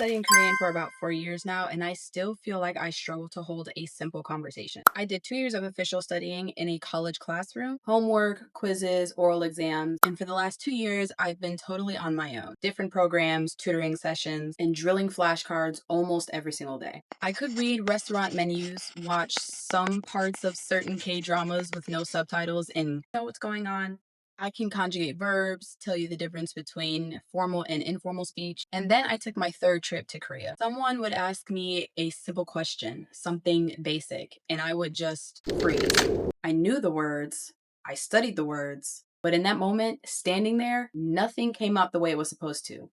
studying Korean for about 4 years now, and I still feel like I struggle to hold a simple conversation. I did 2 years of official studying in a college classroom, homework, quizzes, oral exams, and for the last 2 years, I've been totally on my own. Different programs, tutoring sessions, and drilling flashcards almost every single day. I could read restaurant menus, watch some parts of certain K-dramas with no subtitles, and know what's going on. I can conjugate verbs, tell you the difference between formal and informal speech. And then I took my third trip to Korea. Someone would ask me a simple question, something basic, and I would just freeze. I knew the words, I studied the words, but in that moment, standing there, nothing came out the way it was supposed to.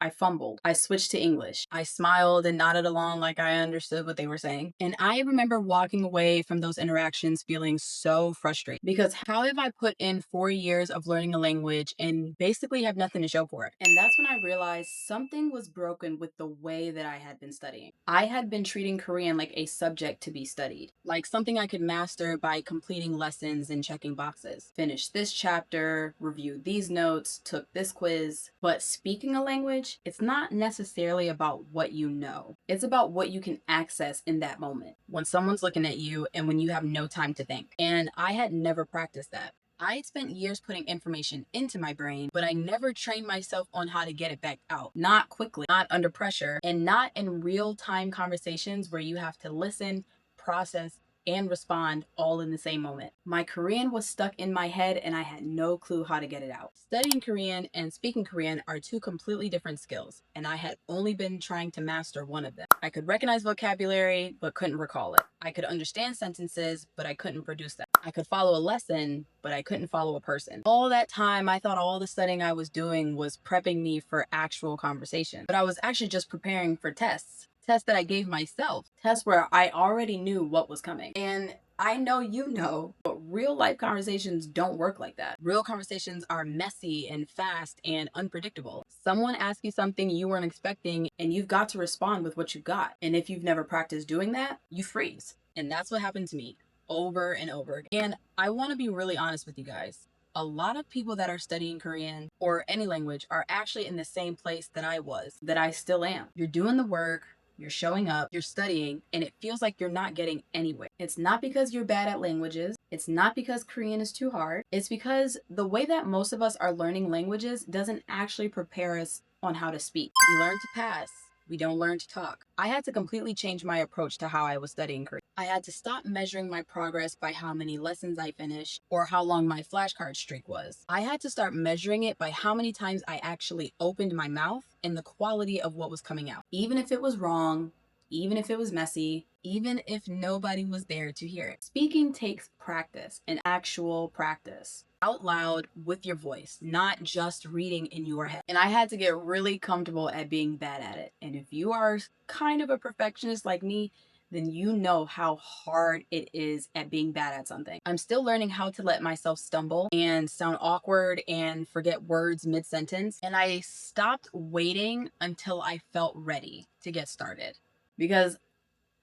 I fumbled. I switched to English. I smiled and nodded along like I understood what they were saying. And I remember walking away from those interactions feeling so frustrated because how have I put in 4 years of learning a language and basically have nothing to show for it? And that's when I realized something was broken with the way that I had been studying. I had been treating Korean like a subject to be studied, like something I could master by completing lessons and checking boxes. Finish this chapter, review these notes, took this quiz. But speaking a language, it's not necessarily about what you know. It's about what you can access in that moment when someone's looking at you and when you have no time to think. And I had never practiced that. I had spent years putting information into my brain, but I never trained myself on how to get it back out. Not quickly, not under pressure, and not in real-time conversations where you have to listen, process, and respond all in the same moment. My Korean was stuck in my head and I had no clue how to get it out. Studying Korean and speaking Korean are two completely different skills, and I had only been trying to master one of them. I could recognize vocabulary, but couldn't recall it. I could understand sentences, but I couldn't produce them. I could follow a lesson, but I couldn't follow a person. All that time, I thought all the studying I was doing was prepping me for actual conversation, but I was actually just preparing for tests that I gave myself, tests where I already knew what was coming. And I know you know, but real life conversations don't work like that. Real conversations are messy and fast and unpredictable. Someone asks you something you weren't expecting and you've got to respond with what you got. And if you've never practiced doing that, you freeze. And that's what happened to me over and over again. And I want to be really honest with you guys. A lot of people that are studying Korean or any language are actually in the same place that I was, that I still am. You're doing the work, you're showing up, you're studying, and it feels like you're not getting anywhere. It's not because you're bad at languages. It's not because Korean is too hard. It's because the way that most of us are learning languages doesn't actually prepare us on how to speak. We learn to pass. We don't learn to talk. I had to completely change my approach to how I was studying Korean. I had to stop measuring my progress by how many lessons I finished or how long my flashcard streak was. I had to start measuring it by how many times I actually opened my mouth and the quality of what was coming out. Even if it was wrong, even if it was messy, even if nobody was there to hear it. Speaking takes practice, an actual practice. Out loud with your voice, not just reading in your head. And I had to get really comfortable at being bad at it. And if you are kind of a perfectionist like me, then you know how hard it is at being bad at something. I'm still learning how to let myself stumble and sound awkward and forget words mid-sentence. And I stopped waiting until I felt ready to get started because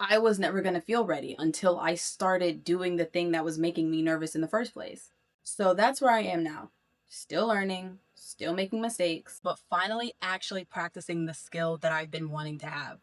I was never going to feel ready until I started doing the thing that was making me nervous in the first place. So that's where I am now. Still learning, still making mistakes, but finally actually practicing the skill that I've been wanting to have.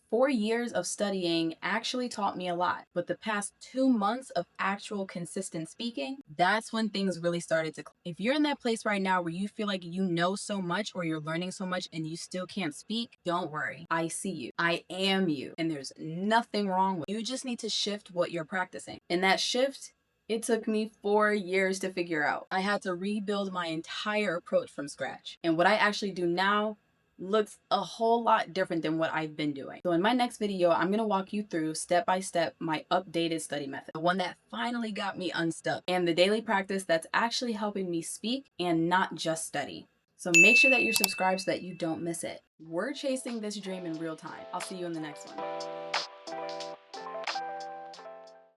4 years of studying actually taught me a lot, but the past 2 months of actual consistent speaking, that's when things really started to click. If you're in that place right now where you feel like you know so much or you're learning so much and you still can't speak, don't worry. I see you. I am you. And there's nothing wrong with you. You just need to shift what you're practicing. And that shift, it took me 4 years to figure out. I had to rebuild my entire approach from scratch. And what I actually do now looks a whole lot different than what I've been doing. So in my next video, I'm going to walk you through step by step my updated study method, the one that finally got me unstuck, and the daily practice that's actually helping me speak and not just study. So make sure that you're subscribed so that you don't miss it. We're chasing this dream in real time. I'll see you in the next one.